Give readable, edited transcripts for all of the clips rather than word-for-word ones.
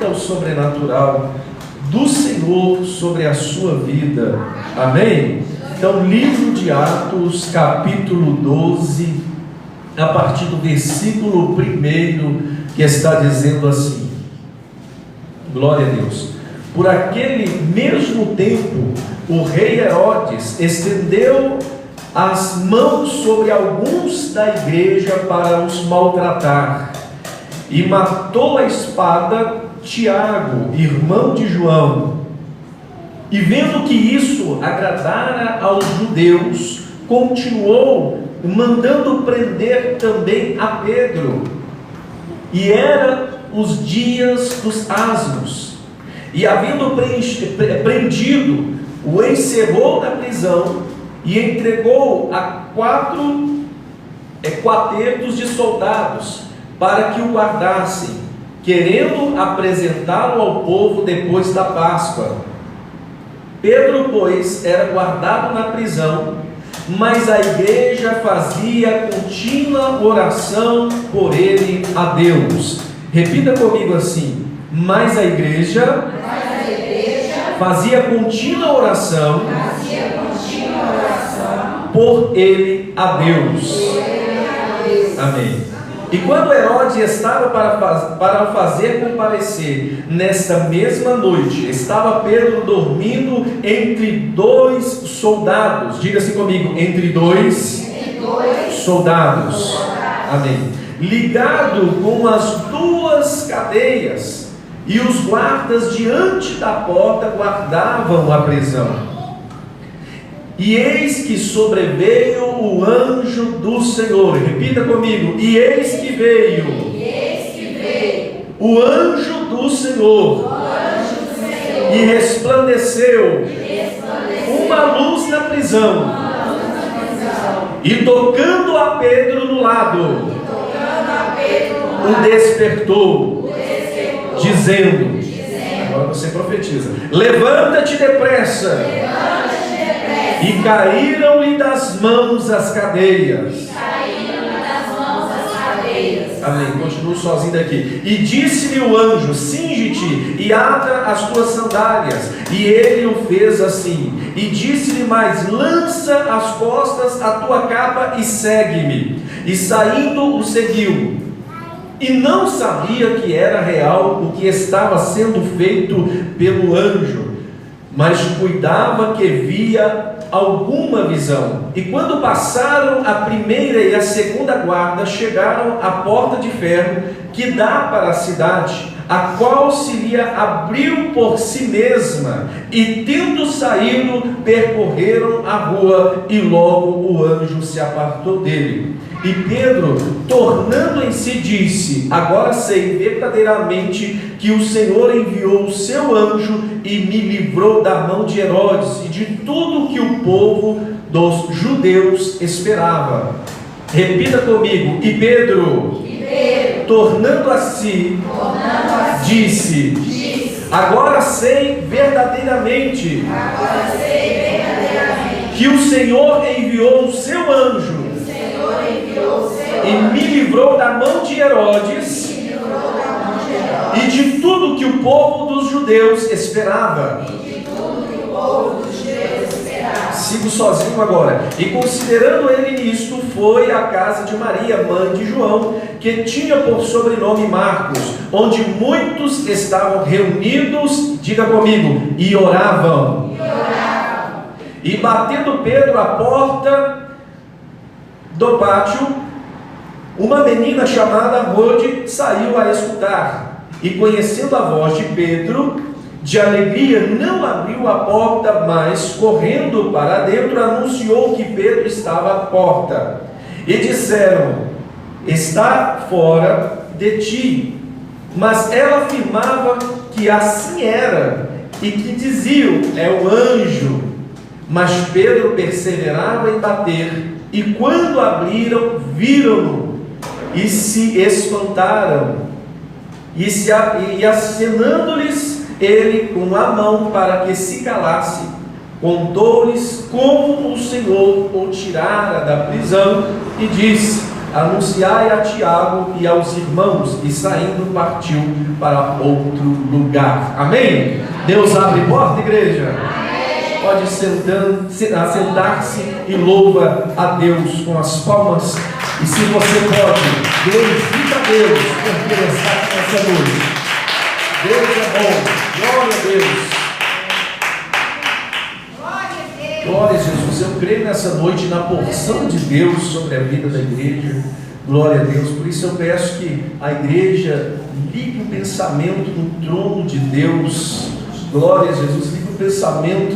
o sobrenatural do Senhor sobre a sua vida. Amém? Então, livro de Atos, capítulo 12, a partir do versículo 1, que está dizendo assim: glória a Deus. Por aquele mesmo tempo, o rei Herodes estendeu as mãos sobre alguns da igreja para os maltratar, e matou a espada Tiago, irmão de João. E vendo que isso agradara aos judeus, continuou mandando prender também a Pedro. E eram os dias dos asmos. E havendo prendido, o encerrou na prisão e entregou a 4 quartetos de soldados para que o guardassem, querendo apresentá-lo ao povo depois da Páscoa. Pedro, pois, era guardado na prisão, mas a igreja fazia contínua oração por ele a Deus. Repita comigo assim: mas a igreja fazia contínua oração por ele a Deus. Amém. E quando Herodes estava para o fazer comparecer, nesta mesma noite, estava Pedro dormindo entre 2 soldados. Diga-se comigo: entre dois soldados. Amém. Ligado com as 2 cadeias, e os guardas diante da porta guardavam a prisão. E eis que sobreveio o anjo do Senhor. Repita comigo: e eis que veio o anjo do Senhor, e resplandeceu uma luz na prisão, e tocando a Pedro no lado, o despertou, dizendo, agora você profetiza: levanta-te depressa. E caíram-lhe das mãos as cadeias. Amém. Continuo sozinho daqui. E disse-lhe o anjo: cinge-te e ata as tuas sandálias. E ele o fez assim. E disse-lhe mais: lança às costas a tua capa e segue-me. E saindo o seguiu. E não sabia que era real o que estava sendo feito pelo anjo, mas cuidava que via alguma visão. E quando passaram a primeira e a segunda guarda, chegaram à porta de ferro que dá para a cidade, a qual se lhe abriu por si mesma, e tendo saído, percorreram a rua, e logo o anjo se apartou dele. E Pedro, tornando em si, disse: agora sei verdadeiramente que o Senhor enviou o seu anjo e me livrou da mão de Herodes e de tudo que o povo dos judeus esperava. Repita comigo: e Pedro, tornando a si, disse: agora sei verdadeiramente que o Senhor enviou o seu anjo e me livrou da mão de Herodes e de tudo que o povo dos judeus esperava. Sigo sozinho agora. E considerando ele nisto, foi à casa de Maria, mãe de João, que tinha por sobrenome Marcos, onde muitos estavam reunidos, diga comigo, e oravam. E batendo Pedro à porta do pátio, uma menina chamada Rode saiu a escutar, e conhecendo a voz de Pedro, de alegria não abriu a porta, mas correndo para dentro anunciou que Pedro estava à porta. E disseram: está fora de ti. Mas ela afirmava que assim era, e que diziam: é o anjo. Mas Pedro perseverava em bater, e quando abriram, viram-no e se espantaram, e acenando-lhes ele com a mão para que se calasse, contou-lhes como o Senhor o tirara da prisão, e disse: anunciai a Tiago e aos irmãos, e saindo partiu para outro lugar. Amém? Deus abre porta, igreja? Amém. Pode assentar-se e louva a Deus com as palmas. E se você pode, glorifica a Deus por ter estado nessa noite. Deus é bom. Glória a Deus. Glória a Jesus. Eu creio nessa noite na porção de Deus sobre a vida da igreja. Glória a Deus. Por isso eu peço que a igreja ligue o pensamento no trono de Deus. Glória a Jesus. Ligue o pensamento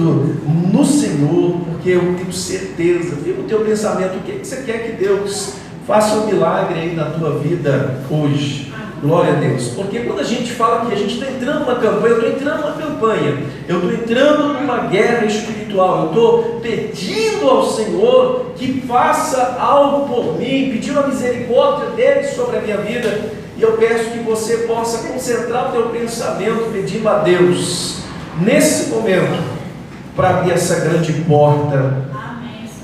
no Senhor, porque eu tenho certeza. Viva o teu pensamento. O que você quer que Deus faça um milagre aí na tua vida hoje? Glória a Deus. Porque quando a gente fala que a gente está entrando numa campanha, eu estou entrando numa campanha, eu estou entrando numa guerra espiritual, eu estou pedindo ao Senhor que faça algo por mim, pedindo a misericórdia dele sobre a minha vida, e eu peço que você possa concentrar o teu pensamento pedindo a Deus, nesse momento, para abrir essa grande porta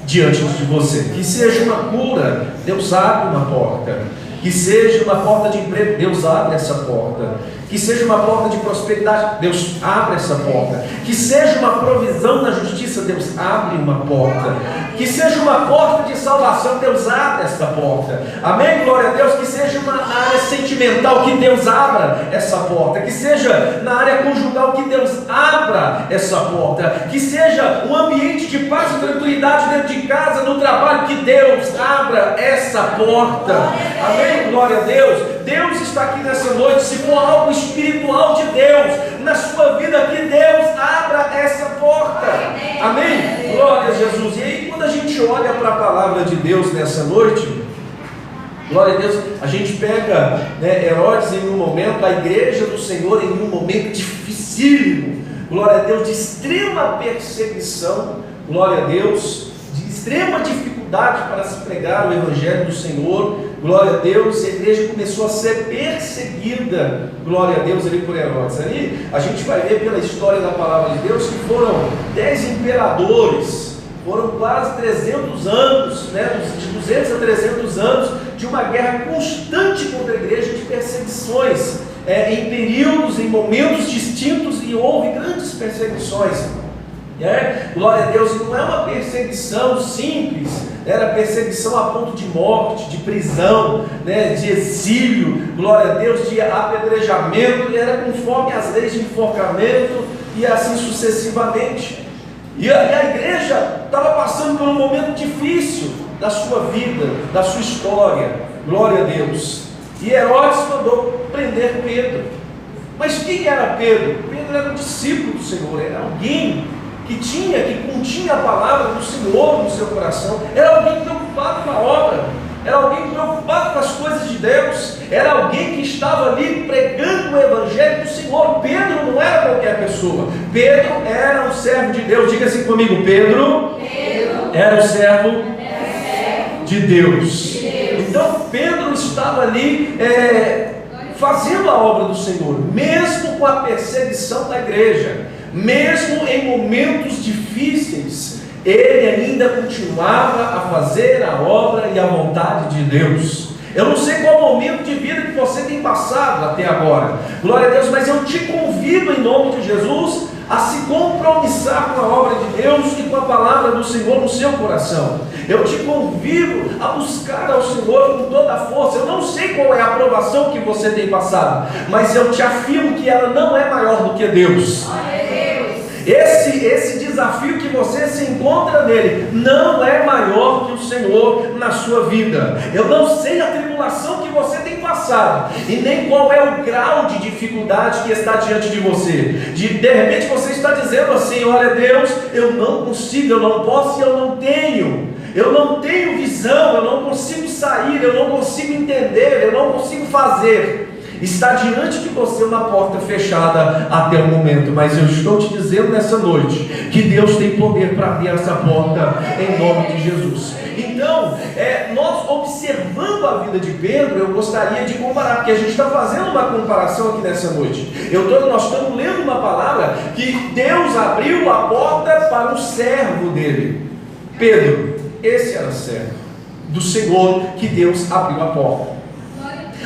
diante de você. Que seja uma cura, Deus abre uma porta. Que seja uma porta de emprego, Deus abre essa porta. Que seja uma porta de prosperidade, Deus abre essa porta. Que seja uma provisão na justiça, Deus abre uma porta. Que seja uma porta de salvação, Deus abre essa porta. Amém? Glória a Deus. Que seja uma área sentimental, que Deus abra essa porta. Que seja na área conjugal, que Deus abra essa porta. Que seja um ambiente de paz e tranquilidade dentro de casa, no trabalho, que Deus abra essa porta. Amém? Glória a Deus. Deus está aqui nessa noite. Se for algo espiritual de Deus na sua vida, que Deus abra essa porta. Amém? Glória a Jesus. E aí, quando a gente olha para a palavra de Deus nessa noite, glória a Deus, a gente pega, Herodes em um momento, a igreja do Senhor em um momento dificílimo, glória a Deus, de extrema perseguição, glória a Deus, de extrema dificuldade para se pregar o evangelho do Senhor, glória a Deus. E a igreja começou a ser perseguida, glória a Deus, ali por Herodes. Ali a gente vai ver pela história da palavra de Deus que foram 10 imperadores, foram quase 300 anos, de 200 a 300 anos de uma guerra constante contra a igreja, de perseguições, em períodos, em momentos distintos, e houve grandes perseguições. Glória a Deus. E não é uma perseguição simples, era perseguição a ponto de morte, de prisão, de exílio, glória a Deus, de apedrejamento, e era conforme as leis de enforcamento, e assim sucessivamente. E a igreja estava passando por um momento difícil da sua vida, da sua história, glória a Deus. E Herodes mandou prender Pedro. Mas quem era Pedro? Pedro era um discípulo do Senhor, era alguém que continha a palavra do Senhor no seu coração, era alguém preocupado com a obra, era alguém preocupado com as coisas de Deus, era alguém que estava ali pregando o evangelho do Senhor. Pedro não era qualquer pessoa, Pedro era um servo de Deus. Diga assim comigo: Pedro era o servo de Deus. Então Pedro estava ali fazendo a obra do Senhor, mesmo com a perseguição da igreja, mesmo em momentos difíceis, ele ainda continuava a fazer a obra e a vontade de Deus. Eu não sei qual momento de vida que você tem passado até agora, glória a Deus, mas eu te convido em nome de Jesus a se compromissar com a obra de Deus e com a palavra do Senhor no seu coração. Eu te convido a buscar ao Senhor com toda a força. Eu não sei qual é a aprovação que você tem passado, mas eu te afirmo que ela não é maior do que Deus. Esse desafio que você se encontra nele não é maior que o Senhor na sua vida. Eu não sei a tribulação que você tem passado, e nem qual é o grau de dificuldade que está diante de você. De repente você está dizendo assim: olha Deus, eu não consigo, eu não posso e eu não tenho visão, eu não consigo sair, eu não consigo entender, eu não consigo fazer. Está diante de você uma porta fechada até o momento, mas eu estou te dizendo nessa noite que Deus tem poder para abrir essa porta em nome de Jesus. Então, nós observando a vida de Pedro, eu gostaria de comparar, porque a gente está fazendo uma comparação aqui nessa noite. Nós estamos lendo uma palavra que Deus abriu a porta para um servo dele, Pedro. Esse era servo. do Senhor que Deus abriu a porta.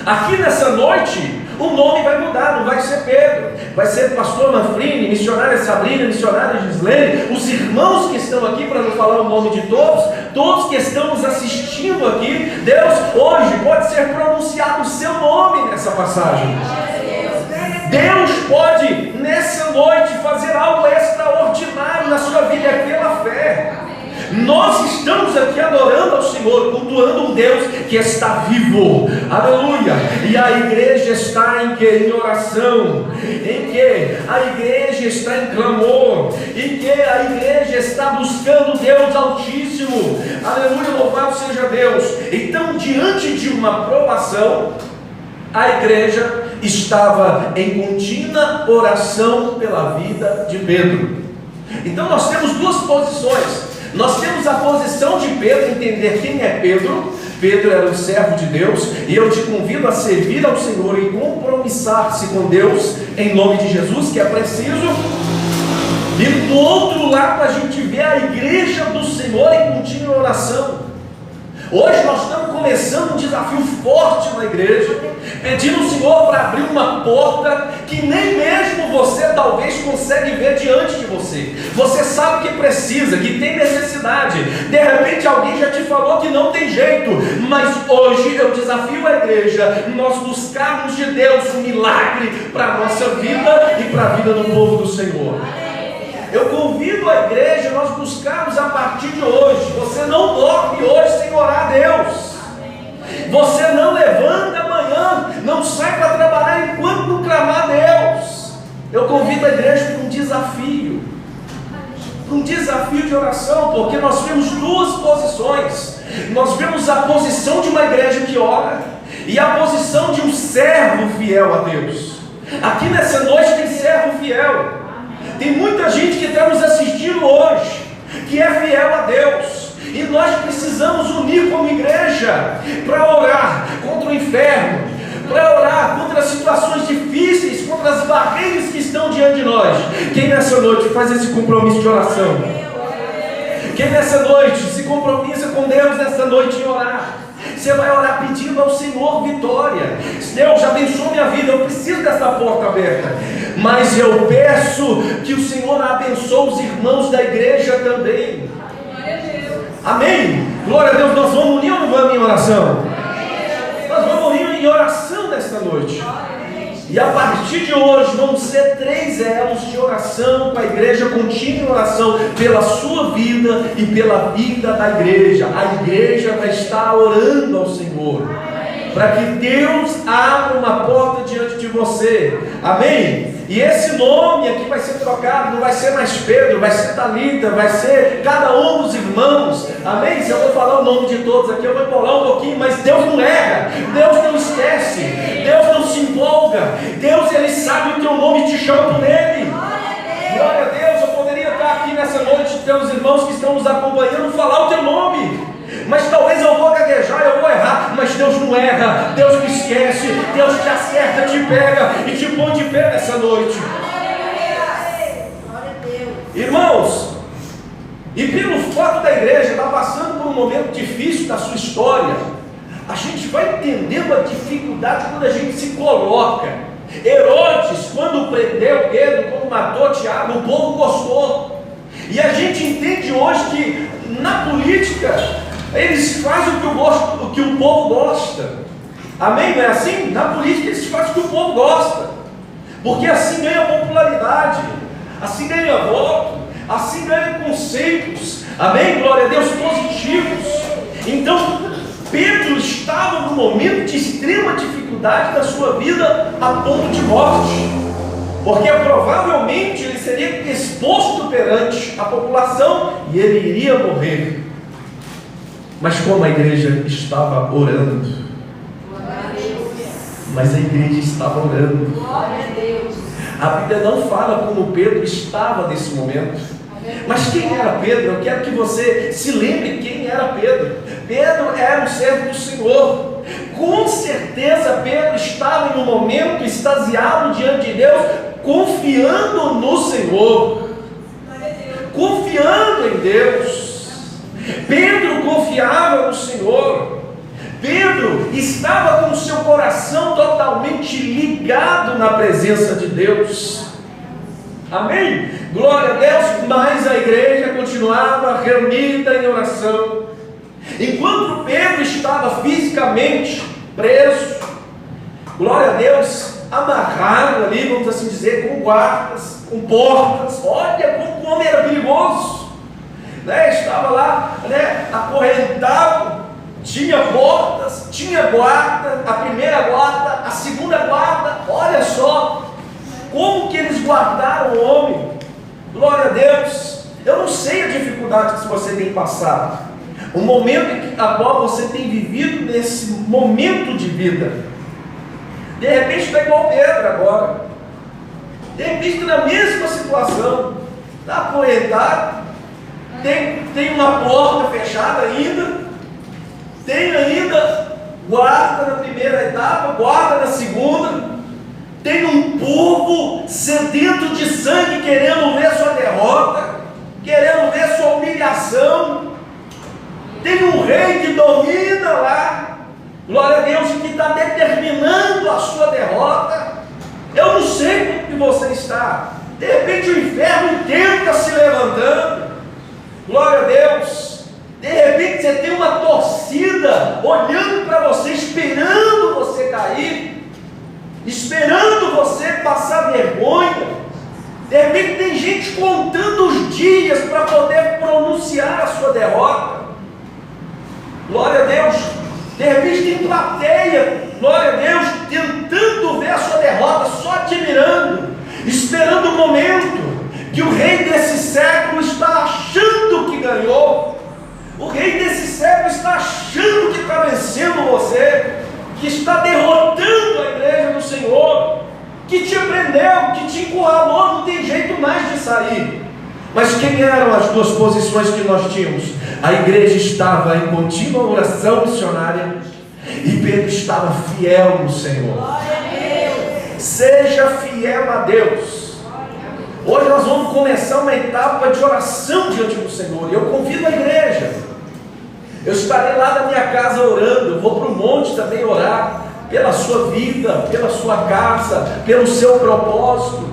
Aqui nessa noite, o nome vai mudar, não vai ser Pedro, vai ser pastor Manfrini, missionária Sabrina, missionária Gislene, os irmãos que estão aqui, para não falar o nome de todos que estão nos assistindo aqui. Deus hoje pode ser pronunciado o seu nome nessa passagem. Deus pode nessa noite fazer algo extraordinário na sua vida pela fé. Nós estamos aqui adorando ao Senhor, cultuando um Deus que está vivo, aleluia, e a igreja está em que? Em oração, em que? A igreja está em clamor, em que? A igreja está buscando Deus Altíssimo, aleluia, louvado seja Deus. Então, diante de uma provação, a igreja estava em contínua oração pela vida de Pedro. Então nós temos duas posições. Nós temos a posição de Pedro, entender quem é Pedro. Pedro era um servo de Deus, e eu te convido a servir ao Senhor e compromissar-se com Deus, em nome de Jesus, que é preciso. E do outro lado a gente vê a igreja do Senhor em contínua oração. Hoje nós estamos começando um desafio forte na igreja, pedindo ao Senhor para abrir uma porta que nem mesmo você talvez consegue ver diante de você. Você sabe que precisa, que tem necessidade. De repente alguém já te falou que não tem jeito, mas hoje eu desafio a igreja, nós buscarmos de Deus um milagre para a nossa vida e para a vida do povo do Senhor. Eu convido a igreja, nós buscarmos a partir de hoje. Você não dorme hoje sem orar a Deus. Você não levanta amanhã, não sai para trabalhar enquanto não clamar a Deus. Eu convido a igreja para um desafio de oração, porque nós vemos duas posições. Nós vemos a posição de uma igreja que ora e a posição de um servo fiel a Deus. Aqui nessa noite tem servo fiel. Tem muita gente que está nos assistindo hoje, que é fiel a Deus, e nós precisamos unir como igreja, para orar contra o inferno, para orar contra as situações difíceis, contra as barreiras que estão diante de nós. Quem nessa noite faz esse compromisso de oração? Quem nessa noite se compromissa com Deus nessa noite em orar? Você vai orar pedindo ao Senhor vitória. Deus, abençoe minha vida, eu preciso dessa porta aberta. Mas eu peço que o Senhor abençoe os irmãos da igreja também. Amém? Glória a Deus. Nós vamos unir ou não vamos em oração? Nós vamos unir em oração nesta noite. E a partir de hoje vão ser 3 elos de oração para a igreja contínua em oração pela sua vida e pela vida da igreja. A igreja vai estar orando ao Senhor para que Deus abra uma porta diante de você. Amém? E esse nome aqui vai ser trocado, não vai ser mais Pedro, vai ser Talita, vai ser cada um dos irmãos. Amém? Se eu vou falar o nome de todos aqui, eu vou enrolar um pouquinho, mas Deus não erra, Deus não esquece, Deus não se empolga. Deus, Ele sabe o teu nome e te chama por Ele. Glória a Deus. Eu poderia estar aqui nessa noite, teus irmãos que estão nos acompanhando, falar o teu nome, mas talvez eu vou gaguejar, eu vou errar, mas Deus não erra, Deus não esquece, Deus te acerta, te pega e te põe de pé nessa noite. Irmãos, e pelo fato da igreja estar passando por um momento difícil da sua história, a gente vai entendendo a dificuldade quando a gente se coloca. Herodes, quando prendeu Pedro, quando matou Tiago, o povo gostou. E a gente entende hoje que na política eles fazem o que o povo gosta. Amém? Não é assim? Na política eles fazem o que o povo gosta, porque assim ganha popularidade, assim ganha voto, assim ganha conceitos. Amém? Glória a Deus, positivos. Então Pedro estava num momento de extrema dificuldade da sua vida, a ponto de morte, porque provavelmente ele seria exposto perante a população e ele iria morrer. Mas como a igreja estava orando, mas a igreja estava orando. A Bíblia não fala como Pedro estava nesse momento. Mas quem era Pedro? Eu quero que você se lembre quem era Pedro. Pedro era um servo do Senhor. Com certeza Pedro estava em um momento extasiado diante de Deus, confiando no Senhor, confiando em Deus. Pedro confiava no Senhor. Pedro estava com o seu coração totalmente ligado na presença de Deus. Amém? Glória a Deus. Mas a igreja continuava reunida em oração. Enquanto Pedro estava fisicamente preso, glória a Deus, amarrado ali, vamos assim dizer, com guardas, com portas. Olha como o homem era perigoso, né? Estava lá, né, acorrentado, tinha portas, tinha guarda, a primeira guarda, a segunda guarda. Olha só como que eles guardaram o homem. Glória a Deus. Eu não sei a dificuldade que você tem passado, o momento em que a qual você tem vivido nesse momento de vida. De repente está igual Pedro agora. De repente está na mesma situação. Está acorrentado. Tem uma porta fechada ainda. Tem ainda guarda na primeira etapa, guarda na segunda. Tem um povo sedento de sangue querendo ver sua derrota, querendo ver sua humilhação. Tem um rei que domina lá, glória a Deus, que está determinando a sua derrota. Eu não sei como que você está. De repente o inferno inteiro está se levantando. Glória a Deus. De repente você tem uma torcida olhando para você, esperando você cair, esperando você passar vergonha. De repente tem gente contando os dias para poder pronunciar a sua derrota. Glória a Deus. De repente tem plateia, glória a Deus, tentando ver a sua derrota, só admirando, esperando o momento que o rei desse século está achando que ganhou. O rei desse século está achando que está vencendo você, que está derrotando a igreja do Senhor, que te prendeu, que te encurralou, não tem jeito mais de sair. Mas quem eram as duas posições que nós tínhamos? A igreja estava em contínua oração missionária e Pedro estava fiel no Senhor. Seja fiel a Deus. Hoje nós vamos começar uma etapa de oração diante do Senhor, e eu convido a igreja. Eu estarei lá na minha casa orando, eu vou para o monte também orar pela sua vida, pela sua casa, pelo seu propósito.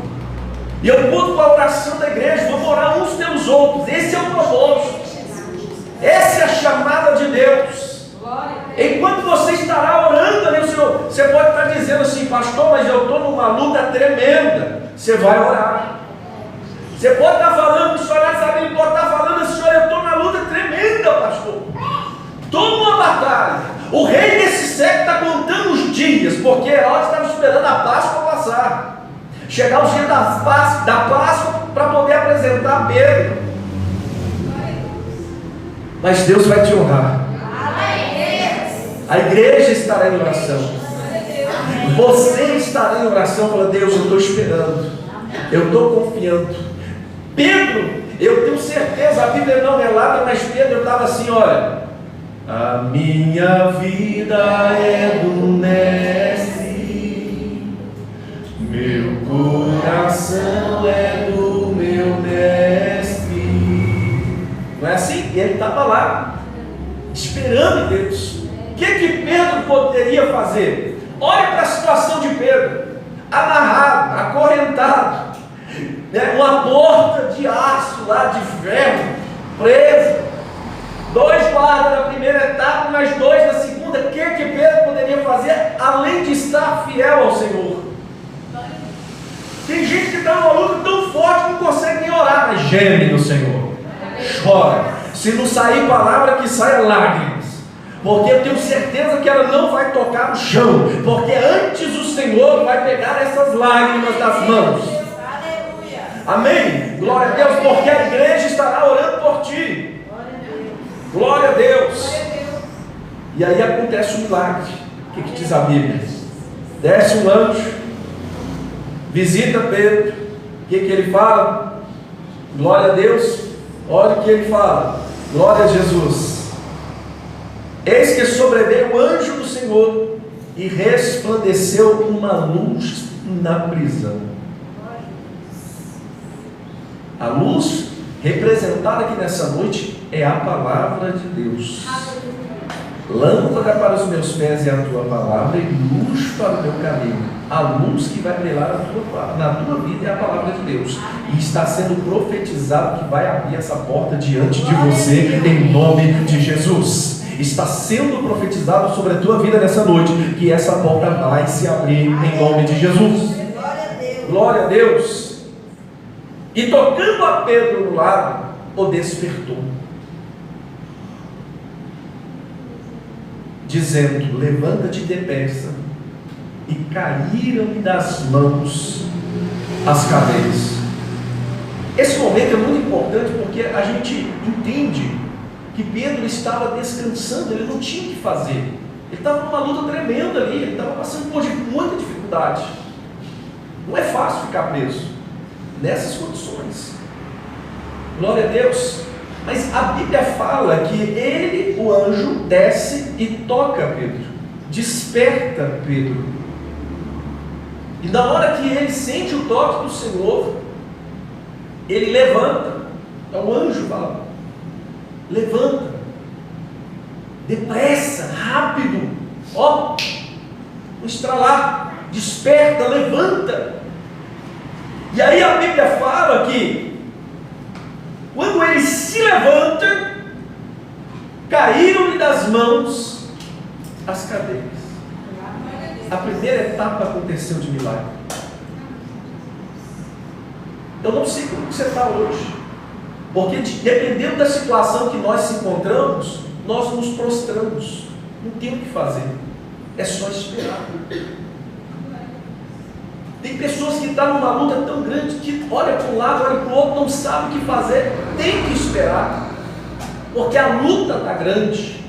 E eu conto com a oração da igreja, vamos orar uns pelos outros. Esse é o propósito, essa é a chamada de Deus. Enquanto você estará orando ali, o Senhor, você pode estar dizendo assim: pastor, mas eu estou numa luta tremenda. Você vai orar. Você pode estar falando, missionário Sabino pode estar falando assim: olha, eu estou na luta tremenda, pastor, estou numa batalha. O rei desse século está contando os dias, porque Herodes estava esperando a Páscoa passar, chegar o dia da Páscoa para poder apresentar Pedro. Mas Deus vai te honrar. A igreja estará em oração. Você estará em oração. Fala: Deus, eu estou esperando, eu estou confiando. Pedro, eu tenho certeza, a Bíblia não relata, mas Pedro estava assim: olha, a minha vida é do mestre, meu coração é do meu mestre. Não é assim? Ele estava lá, esperando em Deus. O que Pedro poderia fazer? Olha para a situação de Pedro: amarrado, acorrentado, né? Uma porta de aço lá, de ferro, preso, 2 guardas na primeira etapa, mais 2 na segunda. O que Pedro poderia fazer, além de estar fiel ao Senhor? Tem gente que está numa luta tão forte que não consegue nem orar, mas geme no Senhor, chora. Se não sair palavra, que saia lágrimas, porque eu tenho certeza que ela não vai tocar no chão, porque antes o Senhor vai pegar essas lágrimas das mãos. Amém? Glória a Deus, porque a igreja estará orando por ti. Glória a Deus. E aí acontece um milagre. O que diz a Bíblia? Desce um anjo, visita Pedro. O que ele fala? Glória a Deus. Olha o que ele fala. Glória a Jesus. Eis que sobreveio o anjo do Senhor e resplandeceu uma luz na prisão. A luz representada aqui nessa noite é a palavra de Deus. Lâmpada para os meus pés é a tua palavra e luz para o meu caminho. A luz que vai brilhar na tua vida é a palavra de Deus. E está sendo profetizado que vai abrir essa porta diante de você em nome de Jesus. Está sendo profetizado sobre a tua vida nessa noite que essa porta vai se abrir em nome de Jesus. Glória a Deus. E tocando a Pedro no lado, o despertou, dizendo: levanta-te depressa. E caíram-lhe das mãos as cadeias. Esse momento é muito importante porque a gente entende que Pedro estava descansando, ele não tinha o que fazer. Ele estava numa luta tremenda ali, ele estava passando por muita dificuldade. Não é fácil ficar preso nessas condições. Glória a Deus. Mas a Bíblia fala que ele, o anjo, desce e toca Pedro, desperta Pedro. E na hora que ele sente o toque do Senhor, ele levanta. Então o anjo fala: levanta, depressa, rápido, ó, um estralar, desperta, levanta. E aí a Bíblia fala que quando ele se levanta, caíram-lhe das mãos as cadeias. A primeira etapa aconteceu de milagre. Eu não sei como você está hoje, porque dependendo da situação que nós se encontramos, nós nos prostramos, não tem o que fazer, é só esperar. Tem pessoas que estão numa luta tão grande que olha para um lado, olha para o outro, não sabe o que fazer, tem que esperar, porque a luta está grande,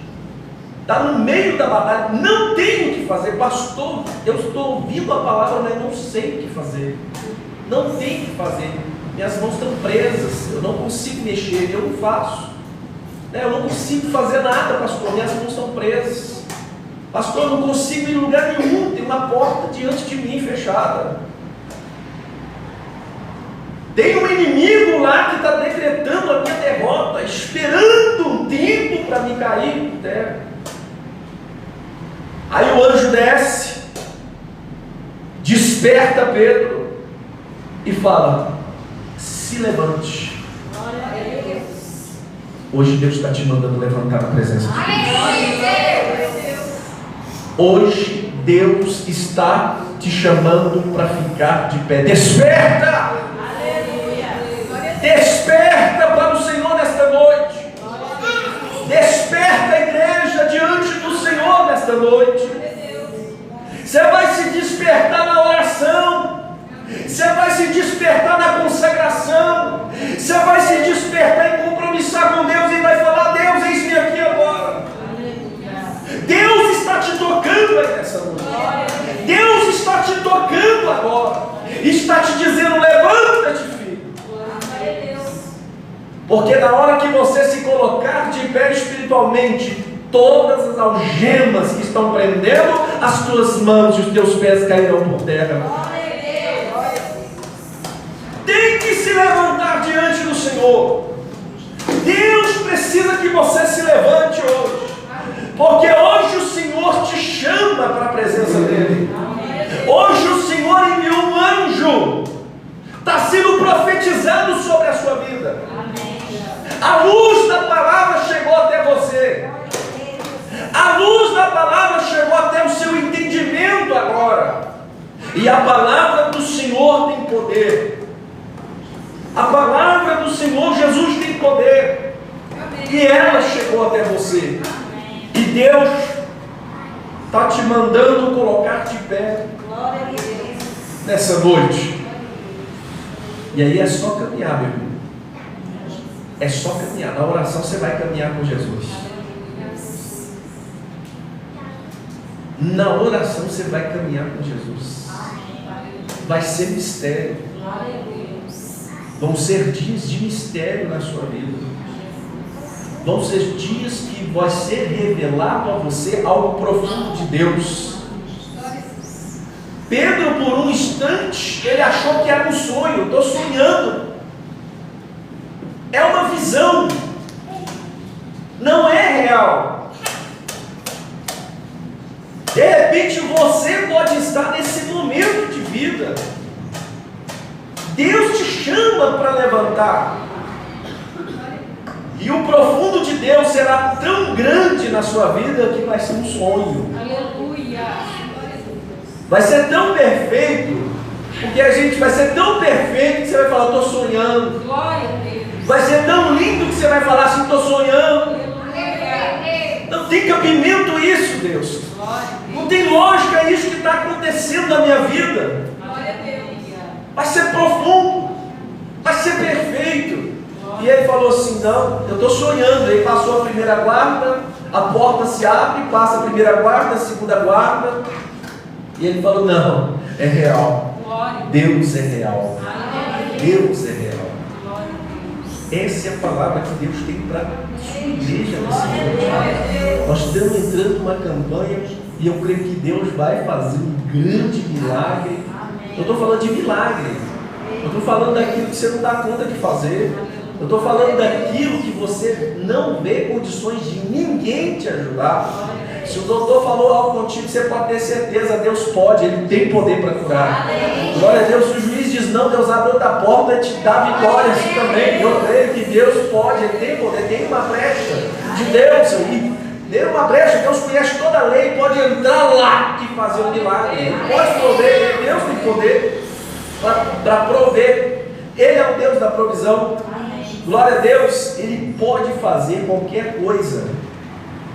está no meio da batalha, não tem o que fazer. Pastor, eu estou ouvindo a palavra, mas não sei o que fazer, não tem o que fazer, minhas mãos estão presas, eu não consigo mexer, eu não faço, eu não consigo fazer nada, pastor, minhas mãos estão presas, pastor, eu não consigo ir em lugar nenhum, tem uma porta diante de mim fechada, tem um inimigo lá que está decretando a minha derrota, esperando um tempo para me cair por terra. Aí o anjo desce, desperta Pedro e fala: se levante. Hoje Deus está te mandando levantar na presença de Deus. Hoje Deus está te chamando para ficar de pé. Desperta! Desperta para o Senhor nesta noite. Desperta a igreja diante do Senhor nesta noite. Você vai se despertar na oração, você vai se despertar na consagração, você vai se despertar em compromissar com Deus e vai falar: Deus, eis-me aqui agora. Deus está te tocando aí nessa noite. Deus está te tocando agora, está te dizendo: levanta-te, filho. Porque na hora que você se colocar de pé espiritualmente, todas as algemas que estão prendendo as tuas mãos e os teus pés cairão por terra. Tem que se levantar diante do Senhor. Deus precisa que você se levante hoje, porque hoje o Senhor te chama para a presença dEle. Hoje o Senhor enviou um anjo, está sendo profetizado sobre a sua vida. A luz da palavra chegou até você. A luz da palavra chegou até o seu entendimento agora. E a palavra do Senhor tem poder. A palavra do Senhor Jesus tem poder. E ela chegou até você. E Deus está te mandando colocar de pé nessa noite. E aí é só caminhar, meu irmão. É só caminhar. Na oração você vai caminhar com Jesus. Na oração você vai caminhar com Jesus. Vai ser mistério. Vão ser dias de mistério na sua vida. Vão ser dias que vai ser revelado a você algo profundo de Deus. Pedro, por um instante, ele achou que era um sonho. Estou sonhando. É uma visão. repente você pode estar nesse momento de vida. Deus te chama para levantar. E o profundo de Deus será tão grande na sua vida que vai ser um sonho. Aleluia. Vai ser tão perfeito, porque a gente vai ser tão perfeito que você vai falar, estou sonhando. Glória a Deus. Vai ser tão lindo que você vai falar assim, estou sonhando. Aleluia. Não tem cabimento isso, Deus. Glória a Deus. Não tem lógica isso que está acontecendo na minha vida. Glória a Deus. Vai ser profundo, vai ser perfeito. E ele falou assim, não, eu estou sonhando. Aí passou a primeira guarda, a porta se abre, passa a primeira guarda, a segunda guarda. E ele falou, não, é real. Deus é real. Deus é real. Essa é a palavra que Deus tem para a sua igreja nesse momento. Nós estamos entrando numa campanha e eu creio que Deus vai fazer um grande milagre. Eu estou falando de milagre. Eu estou falando daquilo que você não dá conta de fazer. Eu estou falando daquilo que você não vê condições de ninguém te ajudar. Se o doutor falou algo contigo, você pode ter certeza, Deus pode, Ele tem poder para curar. Glória a Deus, se o juiz diz não, Deus abre outra porta e te dá vitória assim também. Eu creio que Deus pode, Ele tem poder, tem uma brecha de Deus aí. Tem uma brecha, Deus conhece toda a lei, pode entrar lá e fazer um milagre. Ele pode prover, Deus tem poder para prover. Ele é o Deus da provisão. Glória a Deus, Ele pode fazer qualquer coisa.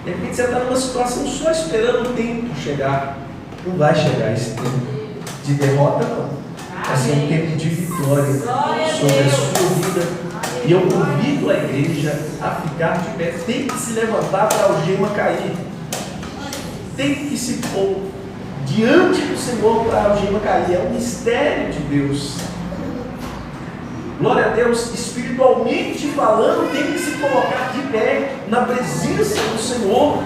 De repente você está numa situação só esperando o tempo chegar. Não vai chegar esse tempo de derrota, não. Vai ser um tempo de vitória sobre a sua vida. E eu convido a igreja a ficar de pé. Tem que se levantar para a algema cair. Tem que se pôr diante do Senhor para a algema cair. É um mistério de Deus. Glória a Deus, espiritualmente falando, tem que se colocar de pé na presença do Senhor.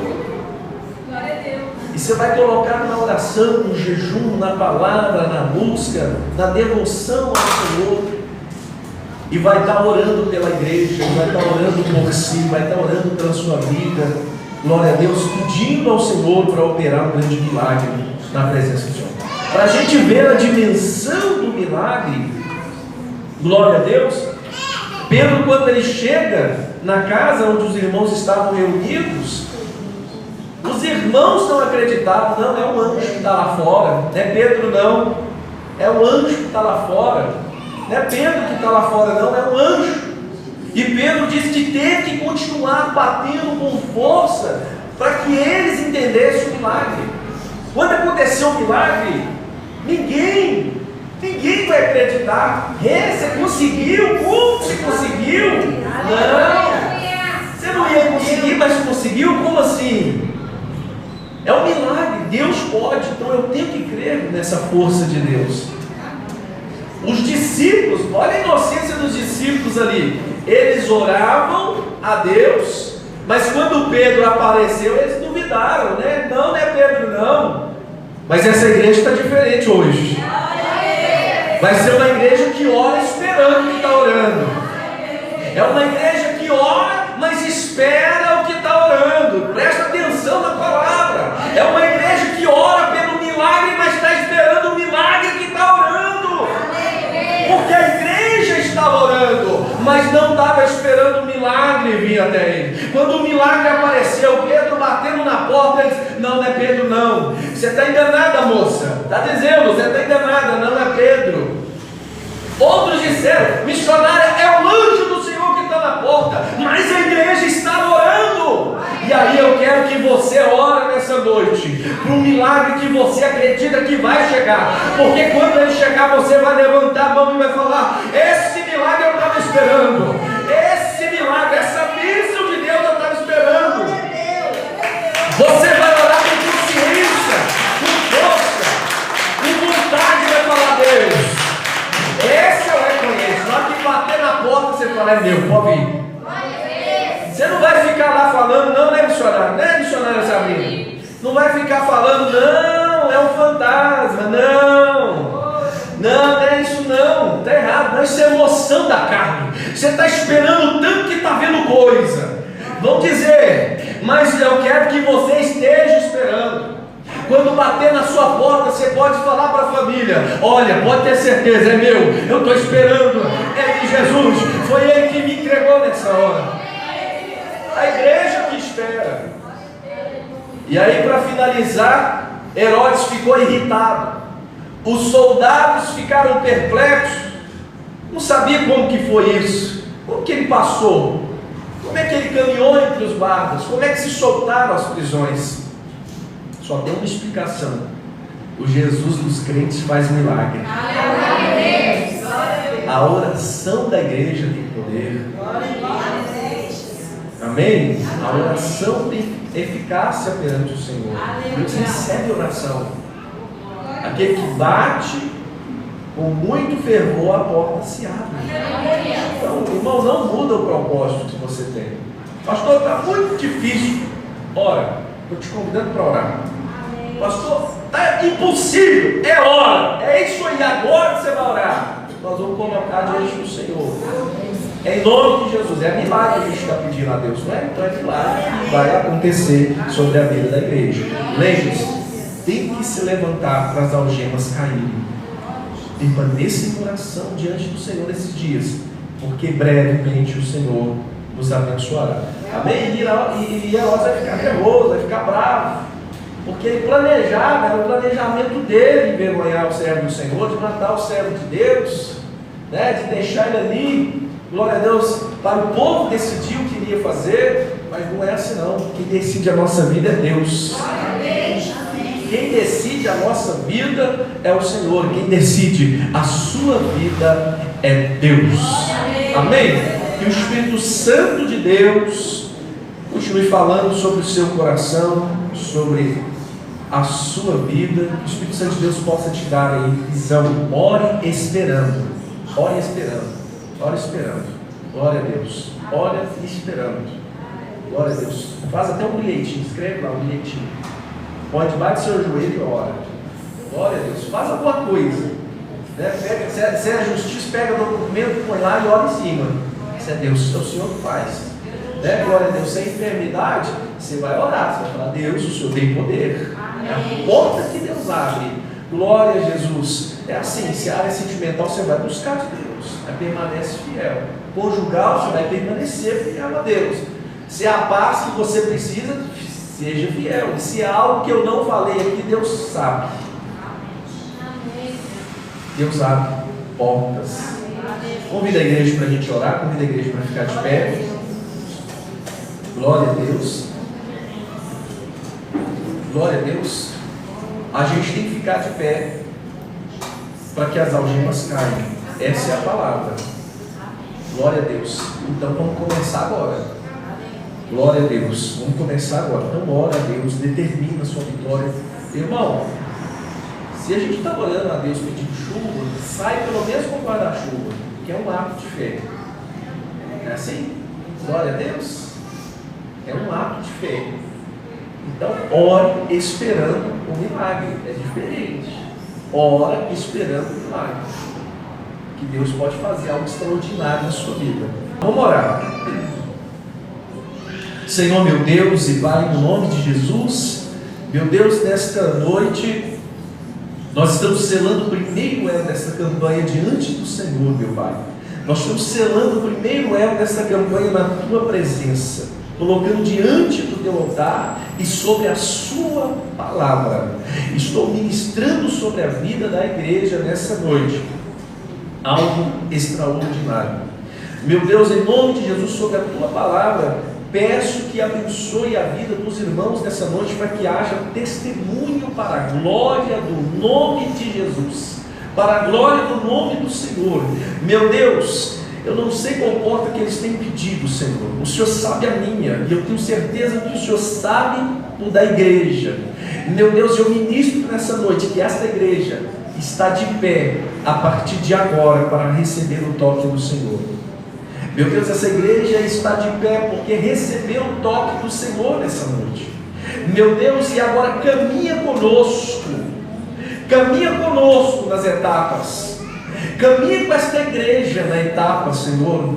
Glória a Deus. E você vai colocar na oração, no jejum, na palavra, na busca, na devoção ao Senhor. E vai estar orando pela igreja, vai estar orando por si, vai estar orando pela sua vida. Glória a Deus, pedindo ao Senhor para operar um grande milagre na presença do Senhor. Para a gente ver a dimensão do milagre. Glória a Deus. Pedro, quando ele chega na casa onde os irmãos estavam reunidos, os irmãos não acreditavam. Não, é um anjo que está lá fora. Não é Pedro, não. É o anjo que está lá fora. Não é Pedro que está lá fora, não. É um anjo. E Pedro disse que teve que continuar batendo com força para que eles entendessem o milagre. Quando aconteceu o milagre, ninguém vai acreditar. Você conseguiu? Como você conseguiu? Não, você não ia conseguir, mas conseguiu? Como assim? É um milagre, Deus pode. Então eu tenho que crer nessa força de Deus. Os discípulos, olha a inocência dos discípulos ali. Eles oravam a Deus, mas quando Pedro apareceu, eles duvidaram, né? Não é Pedro, não. Mas essa igreja está diferente hoje. Vai ser uma igreja que ora esperando o que está orando. É uma igreja que ora, mas espera o que está orando. Presta atenção na palavra. É uma igreja que ora pelo milagre, mas está esperando o milagre que está orando. Porque a igreja estava orando, mas não estava esperando o milagre vir até ele. Quando o milagre apareceu, Pedro batendo na porta, ele disse, não é Pedro, não. Você está enganada, moça. Está dizendo, você está enganada, não é Pedro. Outros disseram, missionária, é o anjo do Senhor que está na porta, mas a igreja está orando. E aí eu quero que você ore nessa noite, para um milagre que você acredita que vai chegar, porque quando ele chegar, você vai levantar a mão e vai falar, esse milagre eu estava esperando, esse milagre, essa bênção de Deus eu estava esperando. Você vai orar com consciência, com força, com vontade, vai falar, Deus, esse eu reconheço. Na hora que bater na porta, você fala, é meu, pode vir. Você não vai ficar lá falando, não é missionário, não é missionária Sabrina. Não vai ficar falando, não, é um fantasma, não é isso não, está errado, não, isso é emoção da carne. Você está esperando tanto que está vendo coisa. Vão dizer, mas eu quero que você esteja esperando. Quando bater na sua porta, você pode falar para a família: olha, pode ter certeza, é meu, eu estou esperando, é de Jesus, foi Ele que me entregou nessa hora. A igreja que espera. E aí, para finalizar, Herodes ficou irritado. Os soldados ficaram perplexos. Não sabia como que foi isso. Como que ele passou? Como é que ele caminhou entre os guardas? Como é que se soltaram as prisões? Só tem uma explicação: o Jesus dos crentes faz milagre. A oração da igreja tem poder. Amém? A oração tem eficácia perante o Senhor. Deus recebe oração. Aquele que bate com muito fervor, a porta se abre. Então, irmão, não muda o propósito que você tem. Pastor, está muito difícil. Ora, estou te convidando para orar. Pastor, está impossível. É hora. É isso aí, agora você vai orar. Nós vamos colocar diante do Senhor. É em nome de Jesus. É milagre que a gente está pedindo a Deus, não é? Então é milagre que vai acontecer sobre a vida da igreja. Lembre-se, tem que se levantar para as algemas caírem. Permaneça em oração diante do Senhor nesses dias, porque brevemente o Senhor nos abençoará. Amém? E Herodes vai ficar nervoso, vai ficar bravo, porque ele planejava, era o planejamento dele envergonhar o servo do Senhor, de matar o servo de Deus, né? De deixar ele ali. Glória a Deus, para o povo decidir o que iria fazer, mas não é assim não. Quem decide a nossa vida é Deus. Quem decide a nossa vida é o Senhor. Quem decide a sua vida é Deus. Amém? Que o Espírito Santo de Deus continue falando sobre o seu coração, sobre a sua vida. Que o Espírito Santo de Deus possa te dar aí visão. Ore esperando. Ore esperando. Ora esperando, glória a Deus, ora esperando, glória a Deus. Faz até um bilhetinho, escreve lá um bilhetinho, põe debaixo do seu joelho e ora, glória a Deus. Faz alguma coisa, né? Pega, se é a justiça, pega o documento, põe lá e ora em cima. Se é Deus, é o Senhor que faz, né? Glória a Deus. Se é enfermidade, você vai orar, você vai falar: Deus, o Senhor tem poder, é a porta que Deus abre. Glória a Jesus. É assim, se a área sentimental, você vai buscar de Deus, permanece fiel. Conjugal, você vai permanecer fiel a Deus. Se é a paz que você precisa, seja fiel. E se é algo que eu não falei aqui, Deus sabe. Deus abre portas. Convida a igreja para a gente orar, convida a igreja para ficar de pé. Glória a Deus. Glória a Deus. A gente tem que ficar de pé para que as algemas caiam. Essa é a palavra. Glória a Deus. Então vamos começar agora. Glória a Deus. Vamos começar agora. Então ora a Deus, determina a sua vitória. Irmão, se a gente está orando a Deus pedindo chuva, sai pelo menos com guarda-chuva, que é um ato de fé. É assim? Glória a Deus. É um ato de fé. Então, ore esperando o milagre. É diferente. Ora esperando o milagre. Que Deus pode fazer algo extraordinário na sua vida. Vamos orar. Senhor, meu Deus e Pai, no nome de Jesus, meu Deus, nesta noite, nós estamos selando o primeiro elo dessa campanha diante do Senhor, meu Pai. Nós estamos selando o primeiro elo dessa campanha na Tua presença, colocando diante do Teu altar e sobre a Sua palavra. Estou ministrando sobre a vida da igreja nessa noite algo extraordinário. Meu Deus, em nome de Jesus, sobre a Tua palavra, peço que abençoe a vida dos irmãos nessa noite, para que haja testemunho para a glória do nome de Jesus, para a glória do nome do Senhor. Meu Deus, eu não sei qual porta que eles têm pedido, Senhor. O Senhor sabe a minha, e eu tenho certeza que o Senhor sabe o da igreja. Meu Deus, eu ministro nessa noite que esta igreja está de pé a partir de agora para receber o toque do Senhor. Meu Deus, essa igreja está de pé porque recebeu o toque do Senhor nessa noite. Meu Deus, e agora caminha conosco nas etapas. Caminha com esta igreja na etapa, Senhor,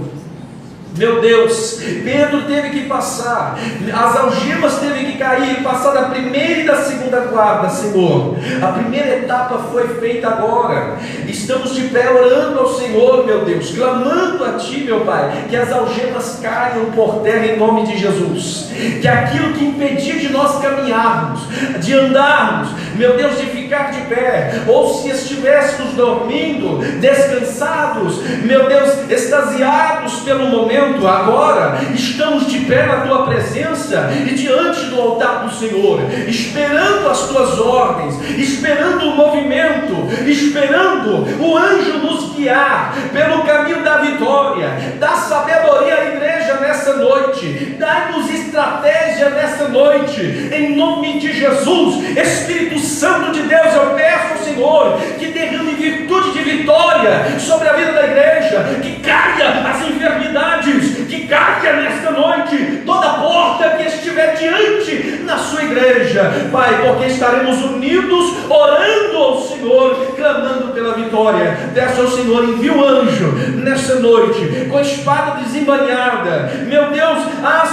Meu Deus, Pedro teve que passar, as algemas teve que cair, passar da primeira e da segunda guarda, Senhor. A primeira etapa foi feita agora. Estamos de pé orando ao Senhor, meu Deus, clamando a Ti, meu Pai, que as algemas caiam por terra em nome de Jesus. Que aquilo que impedia de nós caminharmos, de andarmos, meu Deus, de ficar de pé, ou se estivéssemos dormindo, descansados, meu Deus, extasiados pelo momento, agora estamos de pé na Tua presença e diante do altar do Senhor, esperando as Tuas ordens, esperando o movimento, esperando o anjo nos guiar pelo caminho da vitória. Dá sabedoria à igreja nessa noite, dá-nos estratégia nessa noite, em nome de Jesus. Espírito Santo de Deus, eu peço ao Senhor que derrame virtude de vitória sobre a vida da igreja, que caia as enfermidades, que caia nesta noite toda porta que estiver diante na sua igreja, Pai, porque estaremos unidos, orando ao Senhor, clamando pela vitória. Peço ao Senhor, envia o anjo nesta noite, com a espada desembainhada, meu Deus,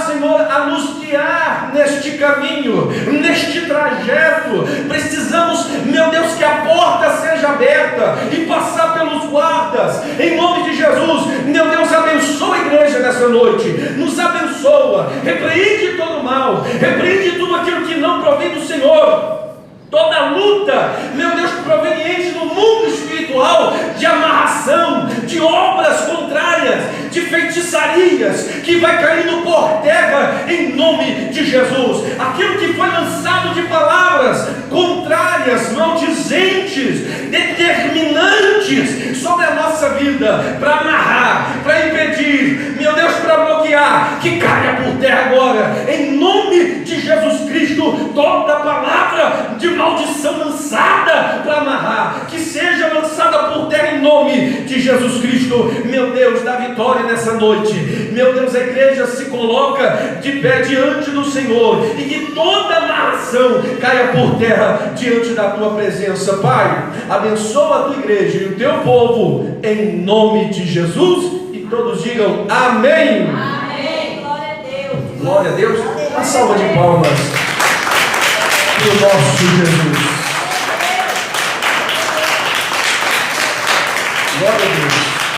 Senhor, a nos guiar neste caminho, neste trajeto. Precisamos, meu Deus, que a porta seja aberta e passar pelos guardas, em nome de Jesus. Meu Deus, abençoa a igreja nessa noite, nos abençoa, repreende todo o mal, repreende tudo aquilo que não provém do Senhor, toda luta, meu Deus, proveniente do mundo espiritual, de amarração, de obras contrárias, de feitiçarias, que vai caindo por terra em nome de Jesus. Aquilo que foi lançado de palavras contrárias, maldizentes, determinantes sobre a nossa vida, para amarrar, para impedir, meu Deus, para bloquear, que caia por terra agora, em nome de Jesus Cristo. Toda palavra de maldição lançada para amarrar, que seja lançada por terra em nome de Jesus Cristo. Meu Deus, dá vitória nessa noite. Meu Deus, a igreja se coloca de pé diante do Senhor, e que toda amarração caia por terra diante da Tua presença. Pai, abençoa a Tua igreja e o Teu povo, em nome de Jesus, e todos digam amém. Amém. Glória a Deus. Glória a Deus. Uma salva de palmas para o nosso Jesus.